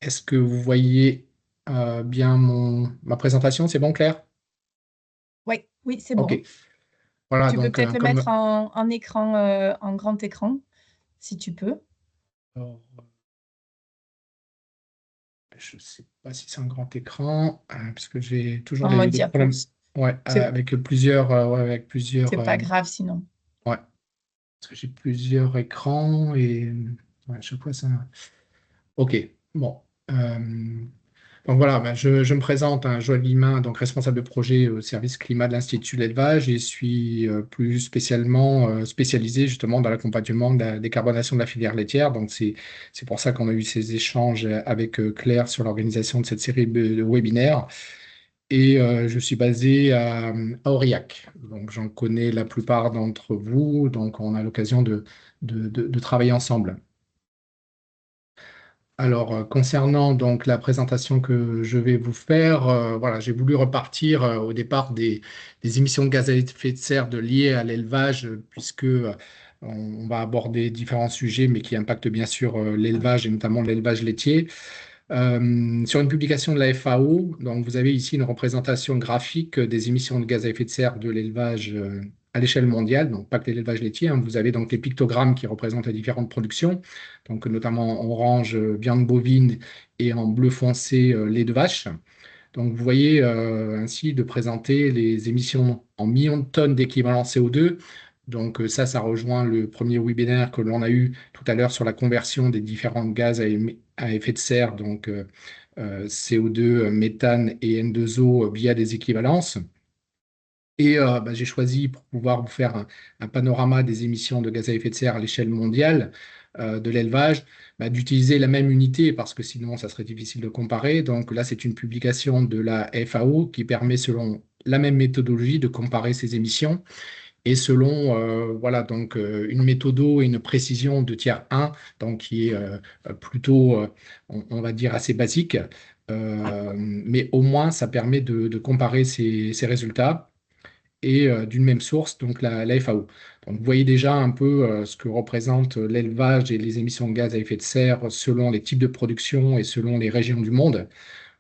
Est-ce que vous voyez bien ma présentation? C'est bon, Claire? Oui, oui, c'est OK. bon. Voilà, Tu peux donc peut-être le mettre en écran, en grand écran, si tu peux. alors, je ne sais pas si c'est un grand écran, parce que j'ai toujours En mode des diapo. problèmes ouais, C'est avec plusieurs, c'est pas grave sinon. ouais, parce que j'ai plusieurs écrans et ouais, à chaque fois ça. OK, bon. Donc voilà, ben, je me présente, hein, Joël Guillemin, donc responsable de projet au service climat de l'Institut de l'élevage et suis plus spécialement spécialisé justement dans l'accompagnement de la décarbonation de la filière laitière. Donc c'est pour ça qu'on a eu ces échanges avec Claire sur l'organisation de cette série de webinaires. Et je suis basé à Aurillac. Donc j'en connais la plupart d'entre vous, donc on a l'occasion de travailler ensemble. Alors, concernant donc la présentation que je vais vous faire, voilà, j'ai voulu repartir au départ des émissions de gaz à effet de serre liées à l'élevage, puisque on va aborder différents sujets, mais qui impactent bien sûr l'élevage et notamment l'élevage laitier. Sur une publication de la FAO, donc vous avez ici une représentation graphique des émissions de gaz à effet de serre de l'élevage à l'échelle mondiale, donc pas que l'élevage laitier, hein. Vous avez donc les pictogrammes qui représentent les différentes productions, donc notamment en orange, viande bovine et en bleu foncé, lait de vache. Donc vous voyez ainsi de présenter les émissions en millions de tonnes d'équivalent CO2. Donc ça rejoint le premier webinaire que l'on a eu tout à l'heure sur la conversion des différents gaz à effet de serre, donc CO2, méthane et N2O via des équivalences. Et bah, j'ai choisi pour pouvoir vous faire un panorama des émissions de gaz à effet de serre à l'échelle mondiale de l'élevage, bah, d'utiliser la même unité parce que sinon ça serait difficile de comparer. Donc là, c'est une publication de la FAO qui permet, selon la même méthodologie, de comparer ces émissions et selon voilà, donc, une méthodo et une précision de tiers 1, donc qui est plutôt, on va dire, assez basique. Mais au moins, ça permet de comparer ces résultats et d'une même source, donc la FAO. Donc, vous voyez déjà un peu ce que représente l'élevage et les émissions de gaz à effet de serre selon les types de production et selon les régions du monde.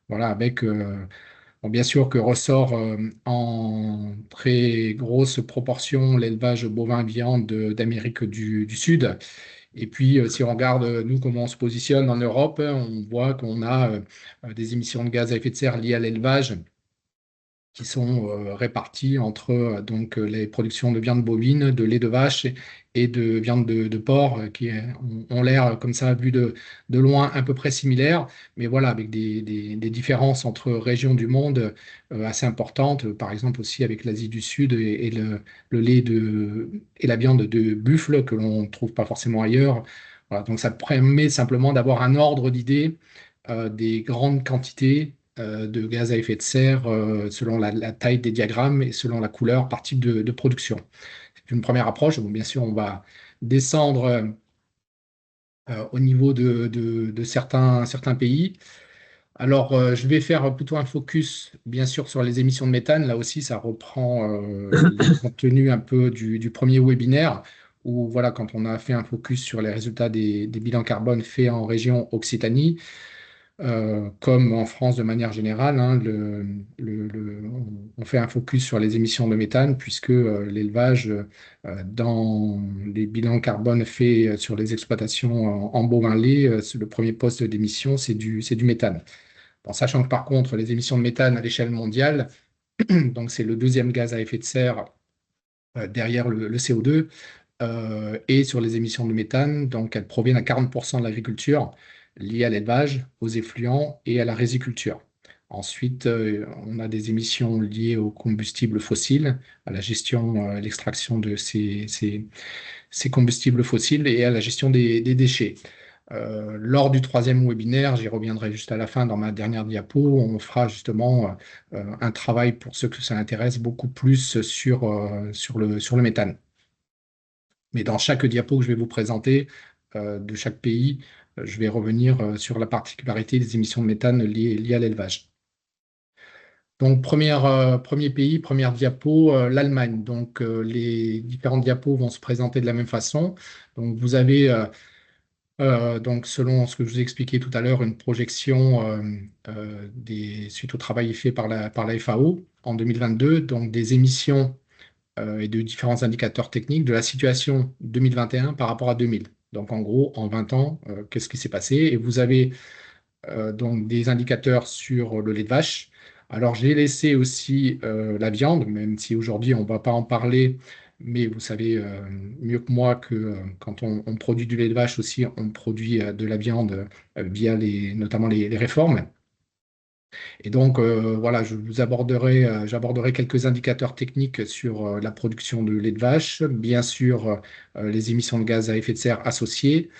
Voilà, avec bon, bien sûr que ressort en très grosse proportion l'élevage bovin-viande d'Amérique du Sud. Et puis, si on regarde, nous, comment on se positionne en Europe, on voit qu'on a des émissions de gaz à effet de serre liées à l'élevage qui sont répartis entre les productions de viande bovine, de lait de vache et de viande de porc qui ont l'air comme ça vu de loin à peu près similaires, mais voilà, avec des différences entre régions du monde assez importantes, par exemple aussi avec l'Asie du Sud et le lait et la viande de buffle que l'on ne trouve pas forcément ailleurs. Voilà, donc ça permet simplement d'avoir un ordre d'idée des grandes quantités de gaz à effet de serre selon la taille des diagrammes et selon la couleur par type de production. C'est une première approche. Bon, bien sûr, on va descendre au niveau de certains pays. Alors, je vais faire plutôt un focus, bien sûr, sur les émissions de méthane. Là aussi, ça reprend les contenus un peu du premier webinaire, où, voilà, quand on a fait un focus sur les résultats des bilans carbone faits en région Occitanie, comme en France de manière générale, hein, on fait un focus sur les émissions de méthane puisque l'élevage, dans les bilans carbone faits sur les exploitations en bovin-lait, le premier poste d'émission, c'est du méthane. Bon, sachant que par contre, les émissions de méthane à l'échelle mondiale, donc c'est le deuxième gaz à effet de serre derrière le CO2, et sur les émissions de méthane, donc elles proviennent à 40% de l'agriculture, liée à l'élevage, aux effluents et à la riziculture. Ensuite, on a des émissions liées aux combustibles fossiles, à la gestion, l'extraction de ces combustibles fossiles et à la gestion des déchets. Lors du troisième webinaire, j'y reviendrai juste à la fin dans ma dernière diapo, on fera justement un travail pour ceux que ça intéresse beaucoup plus sur le méthane. Mais dans chaque diapo que je vais vous présenter de chaque pays, je vais revenir sur la particularité des émissions de méthane liées à l'élevage. Donc, premier pays, première diapo, l'Allemagne. Donc, les différentes diapos vont se présenter de la même façon. Donc, vous avez Donc, selon ce que je vous ai expliqué tout à l'heure, une projection suite au travail fait par la FAO en 2022, donc des émissions et de différents indicateurs techniques de la situation 2021 par rapport à 2000. Donc, en gros, en 20 ans, qu'est-ce qui s'est passé? Et vous avez donc des indicateurs sur le lait de vache. Alors, j'ai laissé aussi la viande, même si aujourd'hui on ne va pas en parler, mais vous savez mieux que moi que quand on produit du lait de vache aussi, on produit de la viande via notamment les réformes. Et donc, voilà, j'aborderai quelques indicateurs techniques sur la production de lait de vache, bien sûr les émissions de gaz à effet de serre associées,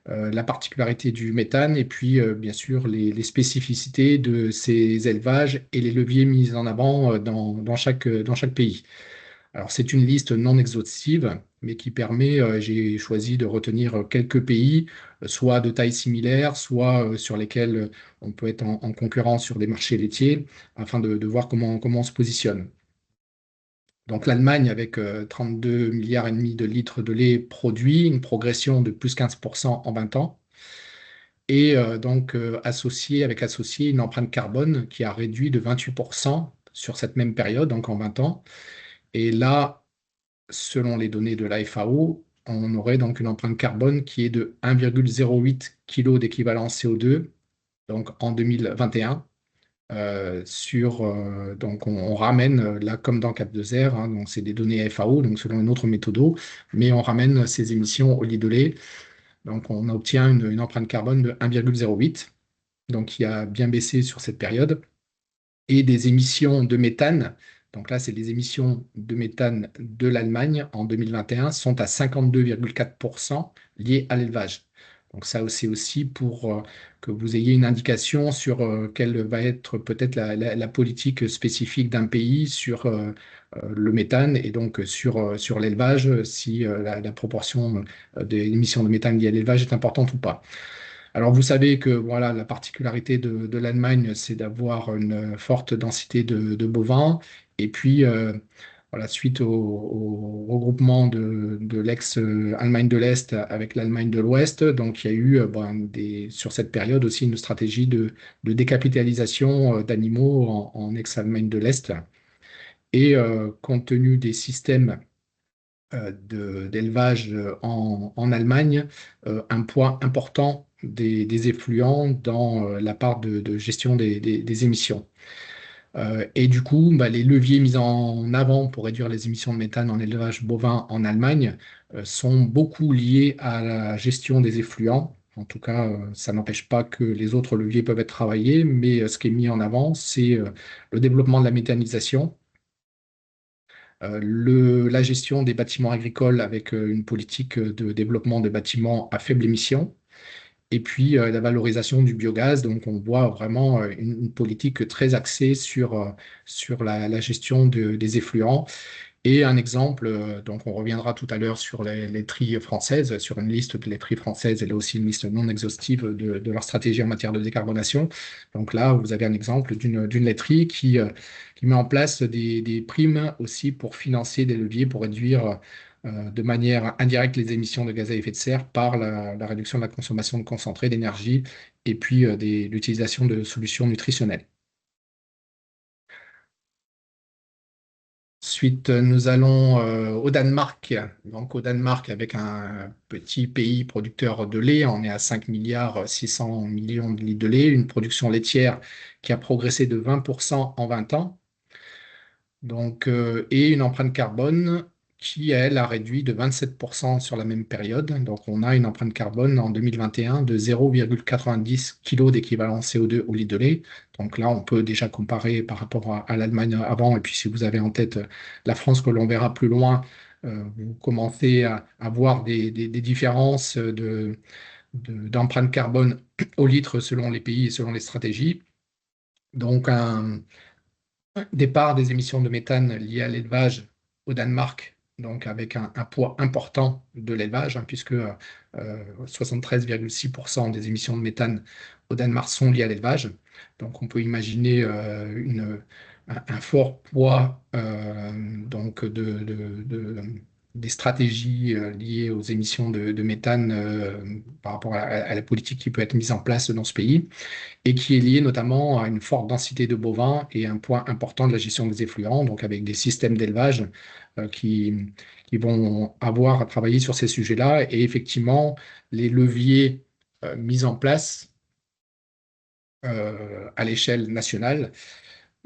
la particularité du méthane et puis bien sûr les spécificités de ces élevages et les leviers mis en avant dans chaque pays. Alors c'est une liste non exhaustive, mais qui permet, j'ai choisi de retenir quelques pays, soit de taille similaire, soit sur lesquels on peut être en concurrence sur des marchés laitiers, afin de voir comment on se positionne. Donc l'Allemagne, avec 32 milliards et demi de litres de lait produit, une progression de plus 15% en 20 ans et donc associé une empreinte carbone qui a réduit de 28% sur cette même période, donc en 20 ans. Et là, selon les données de la FAO, on aurait donc une empreinte carbone qui est de 1,08 kg d'équivalent CO2 donc en 2021. Donc on ramène là comme dans Cap 2 R, hein, donc c'est des données FAO, donc selon une autre méthode, mais on ramène ces émissions au lit de lait. Donc on obtient une empreinte carbone de 1,08, donc qui a bien baissé sur cette période, et des émissions de méthane. Donc là, c'est les émissions de méthane de l'Allemagne en 2021 sont à 52,4% liées à l'élevage. Donc ça, c'est aussi pour que vous ayez une indication sur quelle va être peut-être la politique spécifique d'un pays sur le méthane et donc sur l'élevage, si la proportion des émissions de méthane liées à l'élevage est importante ou pas. Alors, vous savez que voilà, la particularité de l'Allemagne, c'est d'avoir une forte densité de bovins. Et puis, voilà, suite au regroupement de l'ex-Allemagne de l'Est avec l'Allemagne de l'Ouest, donc il y a eu sur cette période aussi une stratégie de décapitalisation d'animaux en ex-Allemagne de l'Est. Et compte tenu des systèmes d'élevage en Allemagne, un poids important des effluents dans la part de gestion des émissions. Et du coup, bah, les leviers mis en avant pour réduire les émissions de méthane en élevage bovin en Allemagne sont beaucoup liés à la gestion des effluents. En tout cas, ça n'empêche pas que les autres leviers peuvent être travaillés, mais ce qui est mis en avant, c'est le développement de la méthanisation, la gestion des bâtiments agricoles avec une politique de développement des bâtiments à faible émission, et puis la valorisation du biogaz. Donc on voit vraiment une politique très axée sur la gestion des effluents. Et un exemple, donc on reviendra tout à l'heure sur les laiteries françaises, sur une liste de laiteries françaises, elle est aussi une liste non exhaustive de leur stratégie en matière de décarbonation. Donc là, vous avez un exemple d'une laiterie qui met en place des primes aussi pour financer des leviers pour réduire de manière indirecte les émissions de gaz à effet de serre par la réduction de la consommation de concentré d'énergie et puis l'utilisation de solutions nutritionnelles. Ensuite, nous allons au Danemark. Donc, au Danemark, avec un petit pays producteur de lait, on est à 5 milliards 600 millions de litres de lait, une production laitière qui a progressé de 20% en 20 ans. Donc, et une empreinte carbone qui, elle, a réduit de 27% sur la même période. Donc, on a une empreinte carbone en 2021 de 0,90 kg d'équivalent CO2 au litre de lait. Donc là, on peut déjà comparer par rapport à l'Allemagne avant. Et puis, si vous avez en tête la France, que l'on verra plus loin, vous commencez à voir des différences d'empreinte carbone au litre selon les pays et selon les stratégies. Donc, un départ des émissions de méthane liées à l'élevage au Danemark, donc avec un poids important de l'élevage, hein, puisque 73,6% des émissions de méthane au Danemark sont liées à l'élevage. Donc on peut imaginer un fort poids donc des stratégies liées aux émissions de méthane par rapport à la politique qui peut être mise en place dans ce pays et qui est liée notamment à une forte densité de bovins et un point important de la gestion des effluents, donc avec des systèmes d'élevage euh, qui, qui vont avoir à travailler sur ces sujets-là. Et effectivement, les leviers mis en place à l'échelle nationale,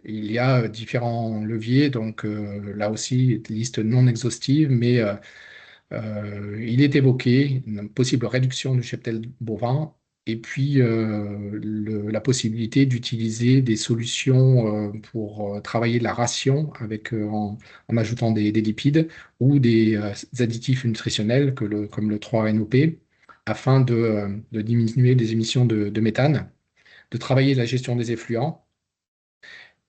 il y a différents leviers, donc là aussi, liste non exhaustive, mais il est évoqué une possible réduction du cheptel bovin et puis la possibilité d'utiliser des solutions pour travailler la ration en ajoutant des lipides ou des additifs nutritionnels comme le 3-NOP afin de diminuer les émissions de méthane, de travailler la gestion des effluents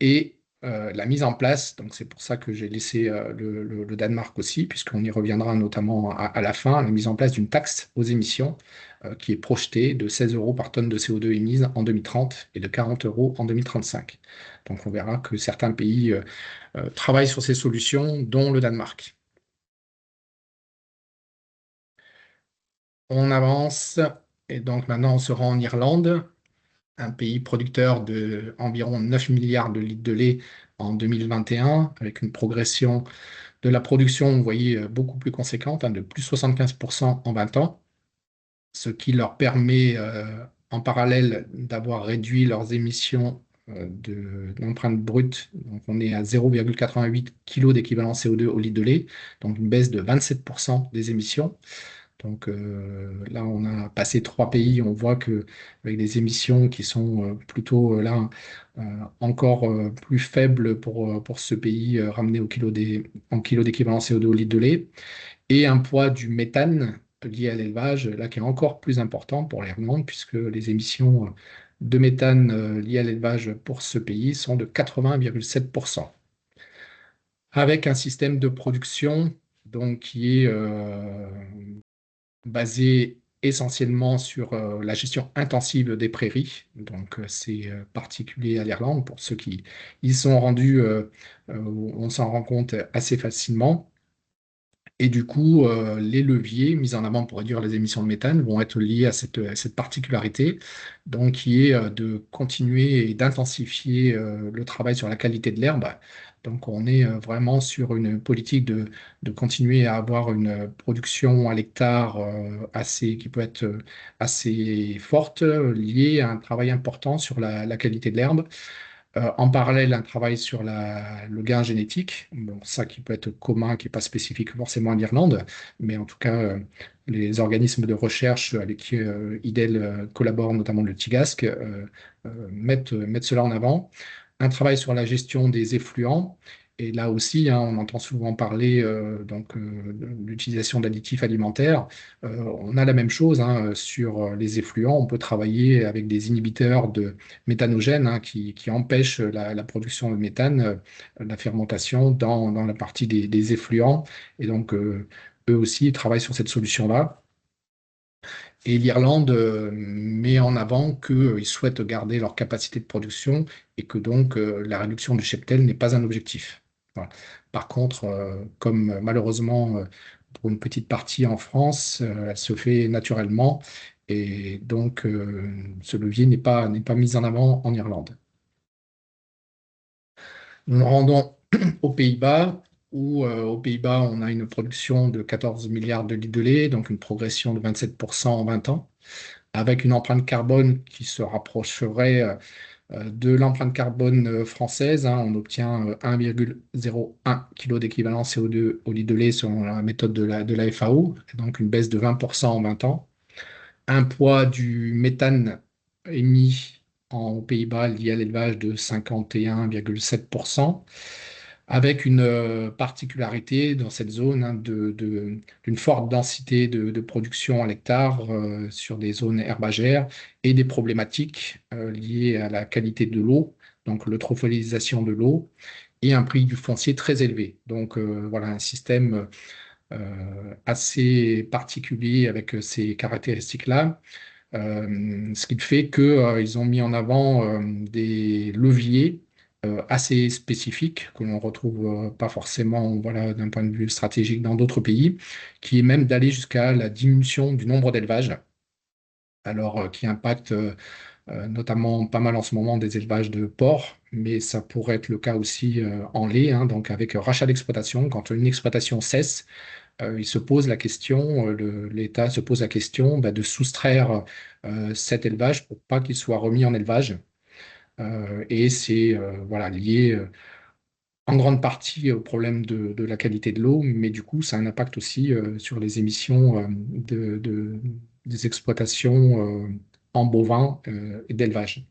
et la mise en place, donc c'est pour ça que j'ai laissé le Danemark aussi, puisqu'on y reviendra notamment à la fin, la mise en place d'une taxe aux émissions qui est projetée de 16 euros par tonne de CO2 émise en 2030 et de 40 euros en 2035. Donc on verra que certains pays travaillent sur ces solutions, dont le Danemark. On avance et donc maintenant on se rend en Irlande, un pays producteur de environ 9 milliards de litres de lait en 2021, avec une progression de la production, vous voyez, beaucoup plus conséquente, hein, de plus 75% en 20 ans, ce qui leur permet en parallèle d'avoir réduit leurs émissions d'empreinte brute. Donc on est à 0,88 kg d'équivalent CO2 au litre de lait, donc une baisse de 27% des émissions. Donc là, on a passé trois pays, on voit que avec des émissions qui sont plutôt là encore plus faibles pour ce pays ramené en kilo d'équivalent CO2 au litre de lait, et un poids du méthane lié à l'élevage, là qui est encore plus important pour l'Irlande, puisque les émissions de méthane liées à l'élevage pour ce pays sont de 80,7%, avec un système de production donc, qui est basé essentiellement sur la gestion intensive des prairies. Donc, c'est particulier à l'Irlande. Pour ceux qui y sont rendus, on s'en rend compte assez facilement. Et du coup, les leviers mis en avant pour réduire les émissions de méthane vont être liés à cette particularité, donc qui est de continuer et d'intensifier le travail sur la qualité de l'herbe. Donc, on est vraiment sur une politique de continuer à avoir une production à l'hectare qui peut être assez forte, liée à un travail important sur la qualité de l'herbe. En parallèle, un travail sur le gain génétique, bon, ça qui peut être commun, qui n'est pas spécifique forcément à l'Irlande, mais en tout cas, les organismes de recherche avec qui IDEL collabore, notamment le TIGASC, mettent cela en avant. Un travail sur la gestion des effluents. Et là aussi, hein, on entend souvent parler de l'utilisation d'additifs alimentaires. On a la même chose hein, sur les effluents. On peut travailler avec des inhibiteurs de méthanogènes hein, qui empêchent la production de méthane, la fermentation dans la partie des effluents. Et donc, eux aussi ils travaillent sur cette solution-là. Et l'Irlande met en avant qu'ils souhaitent garder leur capacité de production et que donc la réduction du cheptel n'est pas un objectif. Voilà. Par contre, comme malheureusement pour une petite partie en France, elle se fait naturellement et donc ce levier n'est pas mis en avant en Irlande. Nous nous rendons aux Pays-Bas, où aux Pays-Bas, on a une production de 14 milliards de litres de lait, donc une progression de 27% en 20 ans, avec une empreinte carbone qui se rapprocherait de l'empreinte carbone française. Hein. On obtient 1,01 kg d'équivalent CO2 au litre de lait selon la méthode de la FAO, donc une baisse de 20% en 20 ans. Un poids du méthane émis aux Pays-Bas lié à l'élevage de 51,7%, avec une particularité dans cette zone hein, d'une forte densité de production à l'hectare sur des zones herbagères et des problématiques liées à la qualité de l'eau, donc l'eutrophilisation de l'eau, et un prix du foncier très élevé. Donc voilà un système assez particulier avec ces caractéristiques-là. Ce qui fait qu'ils ont mis en avant des leviers assez spécifique que l'on retrouve pas forcément, voilà, d'un point de vue stratégique dans d'autres pays, qui est même d'aller jusqu'à la diminution du nombre d'élevages, alors qui impacte notamment pas mal en ce moment des élevages de porcs, mais ça pourrait être le cas aussi en lait, hein, donc avec rachat d'exploitation. Quand une exploitation cesse, il se pose la question, l'État se pose la question bah, de soustraire cet élevage pour pas qu'il soit remis en élevage. Et c'est voilà, lié en grande partie au problème de la qualité de l'eau, mais du coup, ça a un impact aussi sur les émissions des exploitations en bovins et d'élevage.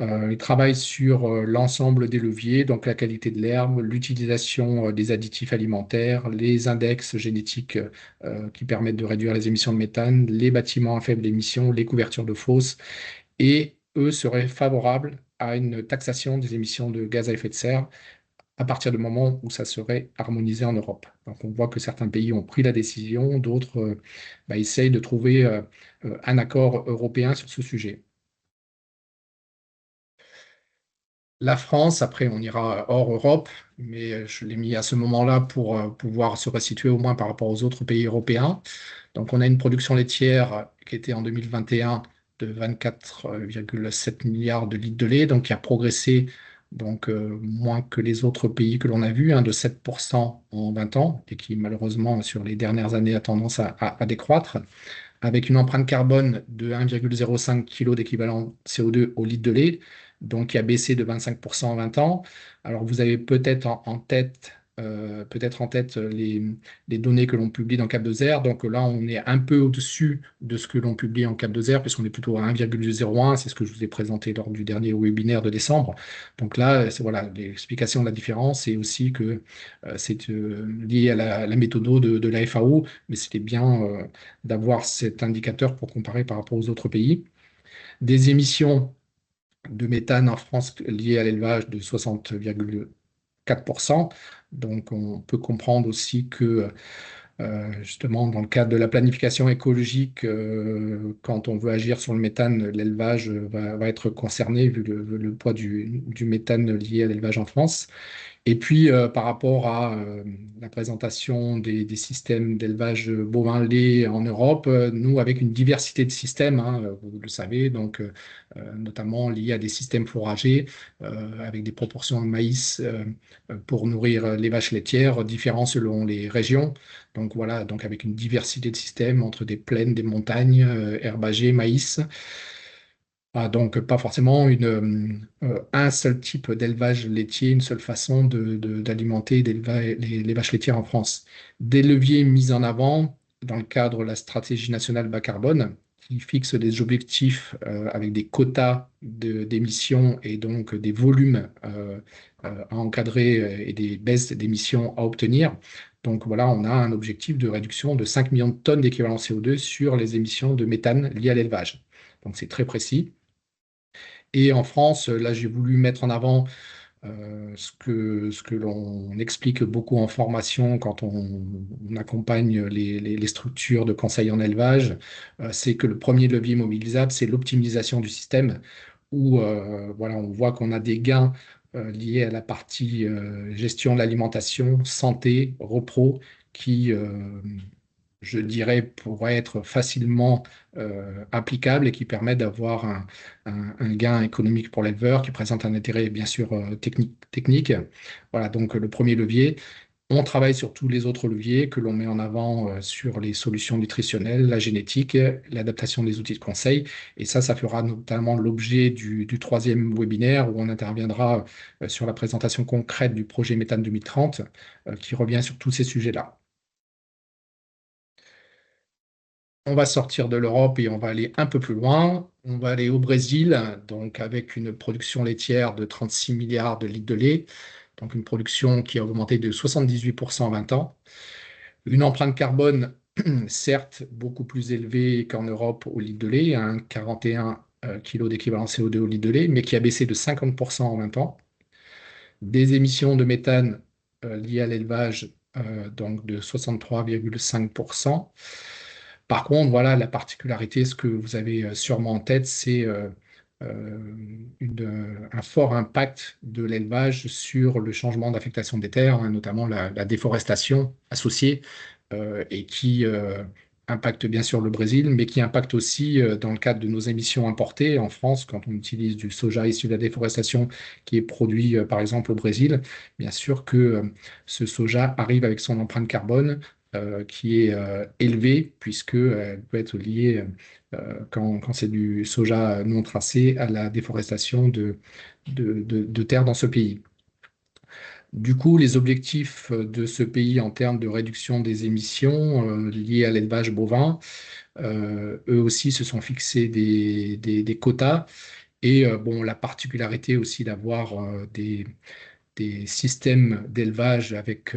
Il travaille sur l'ensemble des leviers, donc la qualité de l'herbe, l'utilisation des additifs alimentaires, les index génétiques qui permettent de réduire les émissions de méthane, les bâtiments à faible émission, les couvertures de fosses, et eux seraient favorables à une taxation des émissions de gaz à effet de serre à partir du moment où ça serait harmonisé en Europe. Donc on voit que certains pays ont pris la décision, d'autres bah, essayent de trouver un accord européen sur ce sujet. La France, après, on ira hors Europe, mais je l'ai mis à ce moment-là pour pouvoir se resituer au moins par rapport aux autres pays européens. Donc, on a une production laitière qui était en 2021 de 24,7 milliards de litres de lait, donc qui a progressé donc, moins que les autres pays que l'on a vus, hein, de 7% en 20 ans, et qui malheureusement, sur les dernières années, a tendance à décroître avec une empreinte carbone de 1,05 kg d'équivalent CO2 au litre de lait, donc qui a baissé de 25% en 20 ans. Alors vous avez peut-être en tête les données que l'on publie dans Cap 2R. Donc là, on est un peu au-dessus de ce que l'on publie en Cap 2R, puisqu'on est plutôt à 1,01. C'est ce que je vous ai présenté lors du dernier webinaire de décembre. Donc là, c'est voilà, l'explication de la différence, c'est aussi que c'est lié à la méthode de la FAO, mais c'était bien d'avoir cet indicateur pour comparer par rapport aux autres pays. Des émissions de méthane en France liées à l'élevage de 60,4%. Donc on peut comprendre aussi que justement dans le cadre de la planification écologique, quand on veut agir sur le méthane, l'élevage va être concerné vu le poids du méthane lié à l'élevage en France. Et puis, par rapport à la présentation des systèmes d'élevage bovin-lait en Europe, nous, avec une diversité de systèmes, hein, vous le savez, donc notamment liés à des systèmes fourragers, avec des proportions de maïs pour nourrir les vaches laitières, différents selon les régions. Donc voilà, donc avec une diversité de systèmes entre des plaines, des montagnes, herbagers, maïs. Ah, donc, pas forcément un seul type d'élevage laitier, une seule façon d'alimenter les vaches laitières en France. Des leviers mis en avant dans le cadre de la stratégie nationale bas carbone, qui fixe des objectifs avec des quotas d'émissions et donc des volumes à encadrer et des baisses d'émissions à obtenir. Donc voilà, on a un objectif de réduction de 5 millions de tonnes d'équivalent CO2 sur les émissions de méthane liées à l'élevage. Donc c'est très précis. Et en France, là, j'ai voulu mettre en avant ce que l'on explique beaucoup en formation quand on accompagne les structures de conseil en élevage, c'est que le premier levier mobilisable, c'est l'optimisation du système, où voilà, on voit qu'on a des gains liés à la partie gestion de l'alimentation, santé, repro, qui, je dirais, pourrait être facilement applicable et qui permet d'avoir un gain économique pour l'éleveur, qui présente un intérêt bien sûr technique. Voilà, donc le premier levier. On travaille sur tous les autres leviers que l'on met en avant sur les solutions nutritionnelles, la génétique, l'adaptation des outils de conseil. Et ça fera notamment l'objet du troisième webinaire où on interviendra sur la présentation concrète du projet Méthane 2030 qui revient sur tous ces sujets-là. On va sortir de l'Europe et on va aller un peu plus loin. On va aller au Brésil, donc avec une production laitière de 36 milliards de litres de lait, donc une production qui a augmenté de 78% en 20 ans. Une empreinte carbone, certes, beaucoup plus élevée qu'en Europe au litre de lait, 41 kg d'équivalent CO2 au litre de lait, mais qui a baissé de 50% en 20 ans. Des émissions de méthane liées à l'élevage, donc de 63,5%. Par contre, voilà, la particularité, ce que vous avez sûrement en tête, c'est un fort impact de l'élevage sur le changement d'affectation des terres, hein, notamment la déforestation associée, et qui impacte bien sûr le Brésil, mais qui impacte aussi dans le cadre de nos émissions importées en France, quand on utilise du soja issu de la déforestation qui est produit par exemple au Brésil, bien sûr que ce soja arrive avec son empreinte carbone qui est élevée, puisque elle peut être liée quand c'est du soja non tracé, à la déforestation de terres dans ce pays. Du coup, les objectifs de ce pays en termes de réduction des émissions liées à l'élevage bovin, eux aussi se sont fixés des quotas. Et bon, la particularité aussi d'avoir des systèmes d'élevage avec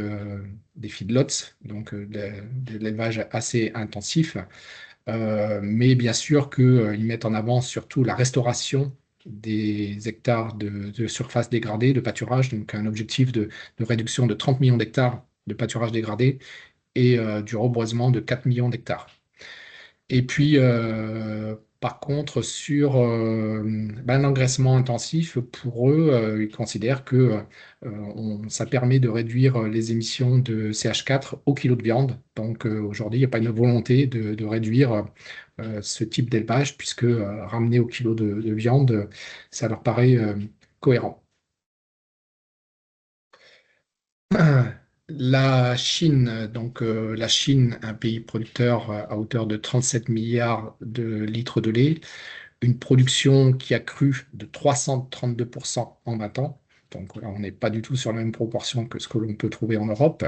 des feedlots, donc de l'élevage assez intensif. Mais bien sûr qu'ils mettent en avant surtout la restauration des hectares de surface dégradée, de pâturage, donc un objectif de réduction de 30 millions d'hectares de pâturage dégradé et du reboisement de 4 millions d'hectares. Et puis, par contre, sur l'engraissement intensif, pour eux, ils considèrent que ça permet de réduire les émissions de CH4 au kilo de viande. Donc, aujourd'hui, il n'y a pas une volonté de réduire ce type d'élevage, puisque ramener au kilo de viande, ça leur paraît cohérent. La Chine, donc la Chine, un pays producteur à hauteur de 37 milliards de litres de lait, une production qui a cru de 332% en 20 ans. Donc là, on n'est pas du tout sur la même proportion que ce que l'on peut trouver en Europe.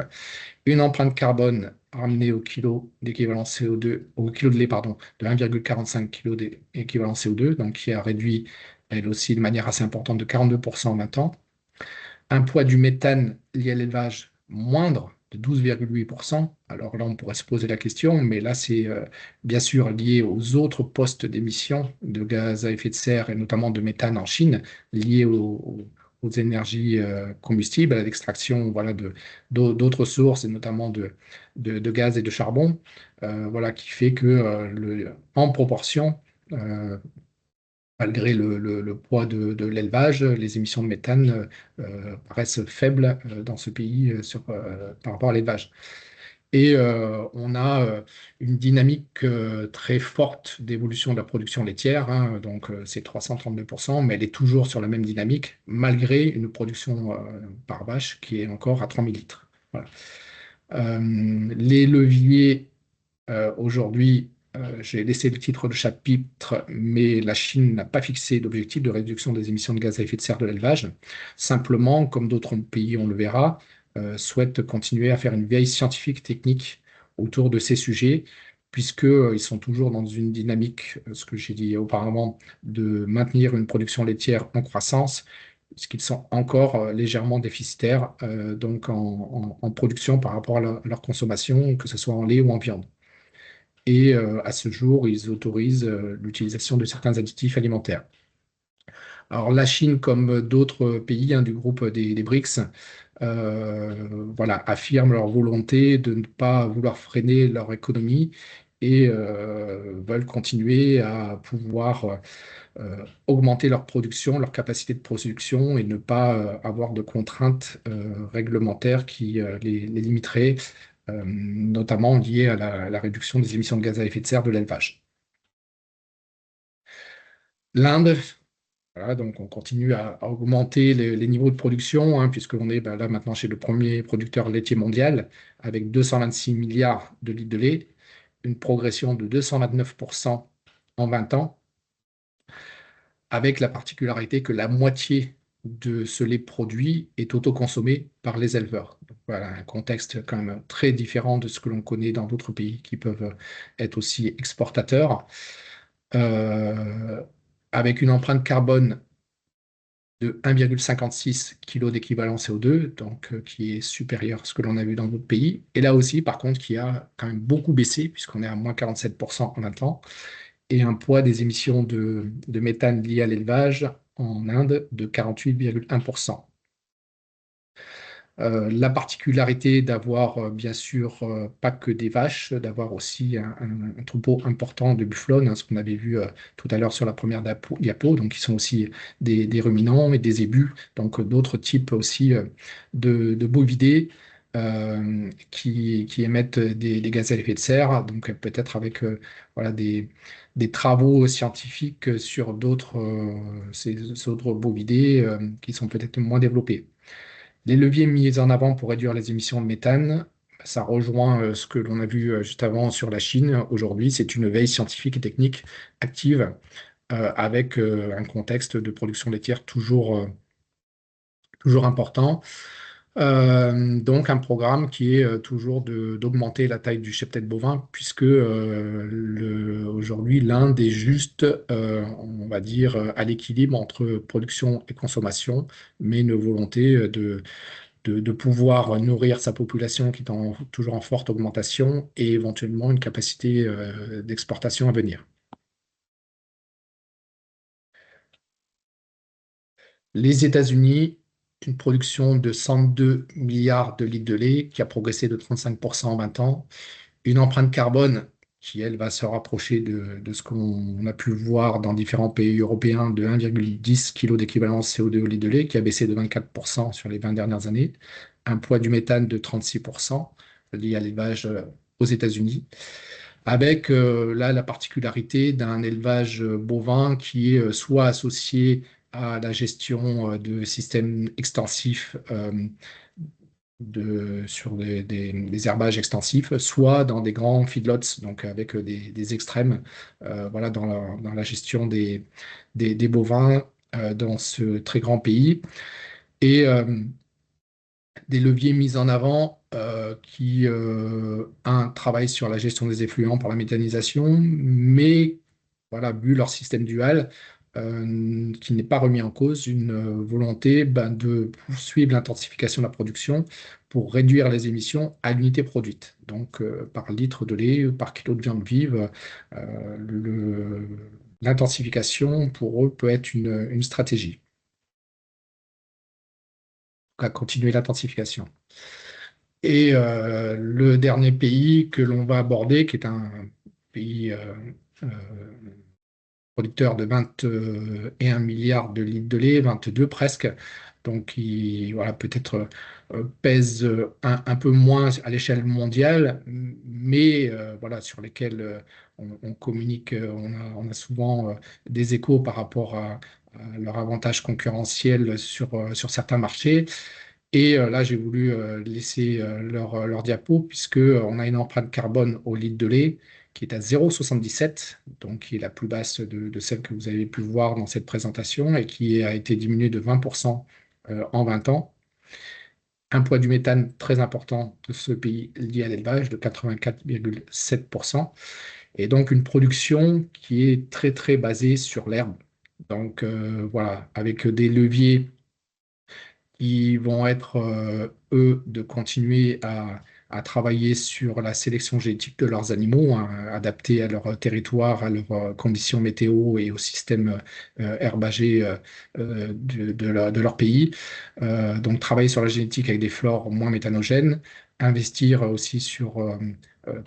Une empreinte carbone ramenée au kilo d'équivalent CO2, au kilo de lait, pardon, de 1,45 kg d'équivalent CO2, donc qui a réduit elle aussi de manière assez importante de 42% en 20 ans. Un poids du méthane lié à l'élevage moindre de 12,8%. Alors là, on pourrait se poser la question, mais là, c'est bien sûr lié aux autres postes d'émissions de gaz à effet de serre et notamment de méthane en Chine, liés aux énergies combustibles, à l'extraction voilà, d'autres sources et notamment de gaz et de charbon, voilà, qui fait que en proportion, euh, malgré le poids de l'élevage, les émissions de méthane paraissent faibles dans ce pays par rapport à l'élevage. Et on a une dynamique très forte d'évolution de la production laitière, hein, donc c'est 332%, mais elle est toujours sur la même dynamique, malgré une production par vache qui est encore à 3000 litres. Voilà. Les leviers aujourd'hui, j'ai laissé le titre de chapitre, mais la Chine n'a pas fixé d'objectif de réduction des émissions de gaz à effet de serre de l'élevage. Simplement, comme d'autres pays, on le verra, souhaite continuer à faire une veille scientifique, technique autour de ces sujets, puisqu'ils sont toujours dans une dynamique, ce que j'ai dit auparavant, de maintenir une production laitière en croissance, puisqu'ils sont encore légèrement déficitaires donc en production par rapport à leur consommation, que ce soit en lait ou en viande. Et à ce jour, ils autorisent l'utilisation de certains additifs alimentaires. Alors la Chine, comme d'autres pays hein, du groupe des BRICS, voilà, affirment leur volonté de ne pas vouloir freiner leur économie et veulent continuer à pouvoir augmenter leur production, leur capacité de production et ne pas avoir de contraintes réglementaires qui les limiteraient, notamment liées à la réduction des émissions de gaz à effet de serre de l'élevage. L'Inde, voilà, donc on continue à augmenter les niveaux de production, hein, puisqu'on est là maintenant chez le premier producteur laitier mondial, avec 226 milliards de litres de lait, une progression de 229% en 20 ans, avec la particularité que la moitié de ce lait produit est autoconsommé par les éleveurs. Donc, voilà, un contexte quand même très différent de ce que l'on connaît dans d'autres pays qui peuvent être aussi exportateurs, euh, avec une empreinte carbone de 1,56 kg d'équivalent CO2, donc qui est supérieur à ce que l'on a vu dans d'autres pays. Et là aussi, par contre, qui a quand même beaucoup baissé, puisqu'on est à moins 47% en un temps, et un poids des émissions de méthane liées à l'élevage en Inde de 48,1%. La particularité d'avoir, bien sûr, pas que des vaches, d'avoir aussi un troupeau important de bufflonnes, hein, ce qu'on avait vu tout à l'heure sur la première diapo, donc qui sont aussi des ruminants et des zébus, donc d'autres types aussi de bovidés qui émettent des gaz à effet de serre, donc peut-être avec voilà, des travaux scientifiques sur ces autres bovidés qui sont peut-être moins développés. Les leviers mis en avant pour réduire les émissions de méthane, ça rejoint ce que l'on a vu juste avant sur la Chine. Aujourd'hui, c'est une veille scientifique et technique active avec un contexte de production laitière toujours important. Donc un programme qui est toujours d'augmenter la taille du cheptel bovin, puisque aujourd'hui l'Inde est juste, on va dire, à l'équilibre entre production et consommation, mais une volonté de pouvoir nourrir sa population qui est toujours en forte augmentation et éventuellement une capacité d'exportation à venir. Les États-Unis, une production de 102 milliards de litres de lait qui a progressé de 35% en 20 ans, une empreinte carbone qui, elle, va se rapprocher de ce qu'on a pu voir dans différents pays européens de 1,10 kg d'équivalent CO2 au litre de lait, qui a baissé de 24% sur les 20 dernières années, un poids du méthane de 36% lié à l'élevage aux États-Unis, avec là la particularité d'un élevage bovin qui est soit associé à la gestion de systèmes extensifs sur des herbages extensifs, soit dans des grands feedlots, donc avec des extrêmes, voilà, dans la gestion des bovins dans ce très grand pays. Et des leviers mis en avant qui, un, travaillent sur la gestion des effluents par la méthanisation, mais voilà, vu leur système dual, qui n'est pas remis en cause, une volonté de poursuivre l'intensification de la production pour réduire les émissions à l'unité produite. Donc, par litre de lait, par kilo de viande vive, l'intensification pour eux peut être une stratégie à continuer l'intensification. Et le dernier pays que l'on va aborder, qui est un pays euh, producteur de 21 milliards de litres de lait, 22 presque, donc qui voilà, peut-être pèse un peu moins à l'échelle mondiale, mais voilà, sur lesquels on communique, on a souvent des échos par rapport à leur avantage concurrentiel sur certains marchés. Et là, j'ai voulu laisser leur diapo, puisque on a une empreinte carbone au litre de lait qui est à 0,77, donc qui est la plus basse de celle que vous avez pu voir dans cette présentation et qui a été diminuée de 20% en 20 ans. Un poids du méthane très important de ce pays lié à l'élevage de 84,7%. Et donc une production qui est très, très basée sur l'herbe. Donc voilà, avec des leviers qui vont être, eux, de continuer à travailler sur la sélection génétique de leurs animaux, hein, adaptés à leur territoire, à leurs conditions météo et au système herbager de leur pays. Donc, travailler sur la génétique avec des flores moins méthanogènes, investir aussi sur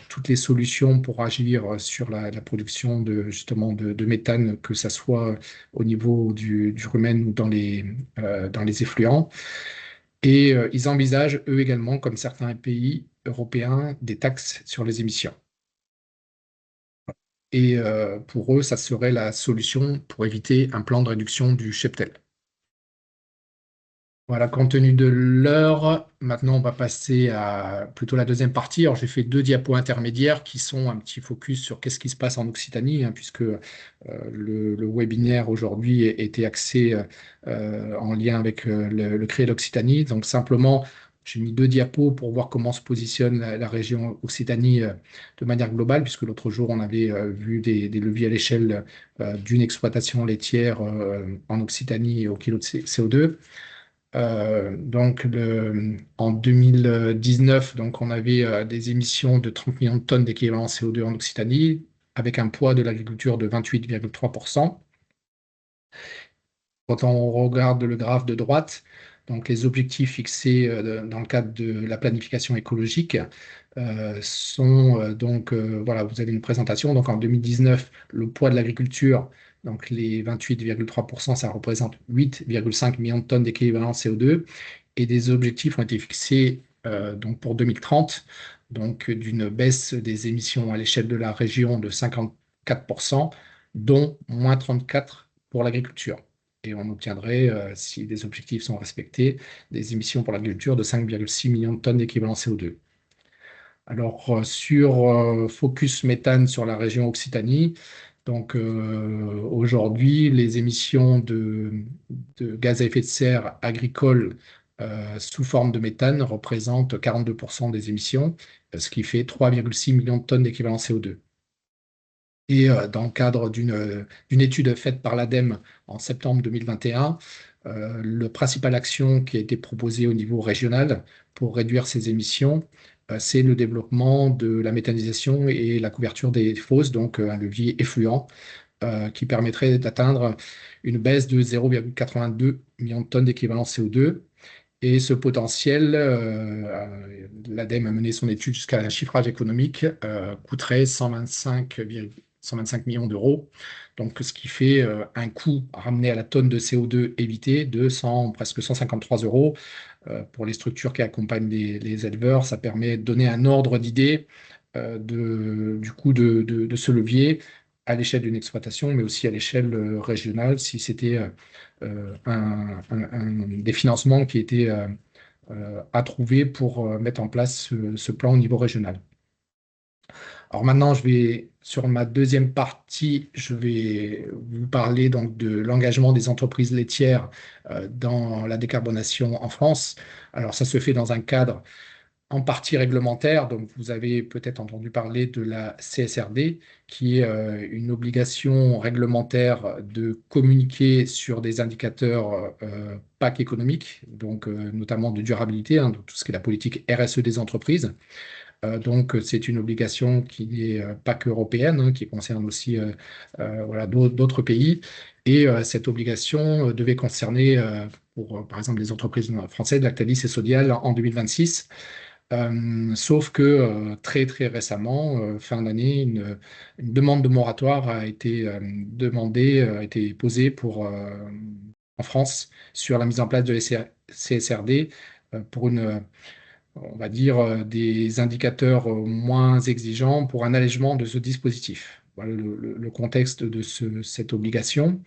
toutes les solutions pour agir sur la production justement de méthane, que ce soit au niveau du rumen ou dans les effluents. Et ils envisagent, eux également, comme certains pays européens, des taxes sur les émissions. Et pour eux, ça serait la solution pour éviter un plan de réduction du cheptel. Voilà, compte tenu de l'heure, maintenant on va passer à plutôt la deuxième partie. Alors j'ai fait deux diapos intermédiaires qui sont un petit focus sur qu'est-ce qui se passe en Occitanie, hein, puisque le webinaire aujourd'hui était axé en lien avec le CREA d'Occitanie. Donc simplement, j'ai mis deux diapos pour voir comment se positionne la région Occitanie de manière globale, puisque l'autre jour on avait vu des leviers à l'échelle d'une exploitation laitière en Occitanie au kilo de CO2. Donc en 2019, donc on avait des émissions de 30 millions de tonnes d'équivalent CO2 en Occitanie, avec un poids de l'agriculture de 28,3%. Quand on regarde le graphe de droite, Donc, les objectifs fixés dans le cadre de la planification écologique sont voilà, vous avez une présentation. Donc, en 2019, le poids de l'agriculture, donc les 28,3%, ça représente 8,5 millions de tonnes d'équivalent CO2. Et des objectifs ont été fixés donc pour 2030, donc d'une baisse des émissions à l'échelle de la région de 54%, dont moins 34 pour l'agriculture. Et on obtiendrait, si les objectifs sont respectés, des émissions pour l'agriculture de 5,6 millions de tonnes d'équivalent CO2. Alors, sur focus méthane sur la région Occitanie, donc aujourd'hui, les émissions de gaz à effet de serre agricoles sous forme de méthane représentent 42% des émissions, ce qui fait 3,6 millions de tonnes d'équivalent CO2. Et dans le cadre d'une étude faite par l'ADEME en septembre 2021, la principale action qui a été proposée au niveau régional pour réduire ces émissions, c'est le développement de la méthanisation et la couverture des fosses, donc un levier effluent qui permettrait d'atteindre une baisse de 0,82 millions de tonnes d'équivalent CO2. Et ce potentiel, l'ADEME a mené son étude jusqu'à un chiffrage économique, coûterait 125 millions d'euros. Donc, ce qui fait un coût ramené à la tonne de CO2 évité de presque 153 euros. Pour les structures qui accompagnent les éleveurs, ça permet de donner un ordre d'idée du coût de ce levier à l'échelle d'une exploitation, mais aussi à l'échelle régionale, si c'était des financements qui étaient à trouver pour mettre en place ce plan au niveau régional. Alors maintenant, sur ma deuxième partie, je vais vous parler donc de l'engagement des entreprises laitières dans la décarbonation en France. Alors ça se fait dans un cadre en partie réglementaire. Donc, vous avez peut-être entendu parler de la CSRD, qui est une obligation réglementaire de communiquer sur des indicateurs PAC économiques, donc notamment de durabilité, hein, donc tout ce qui est la politique RSE des entreprises. Donc, c'est une obligation qui n'est pas qu'européenne, hein, qui concerne aussi voilà, d'autres pays. Et cette obligation devait concerner, par exemple, les entreprises françaises, Lactalis et Sodial, en 2026. Sauf que très très récemment, fin d'année, une demande de moratoire a été demandée, a été posée en France sur la mise en place de la CSRD pour on va dire, des indicateurs moins exigeants pour un allègement de ce dispositif. Voilà le contexte de cette obligation.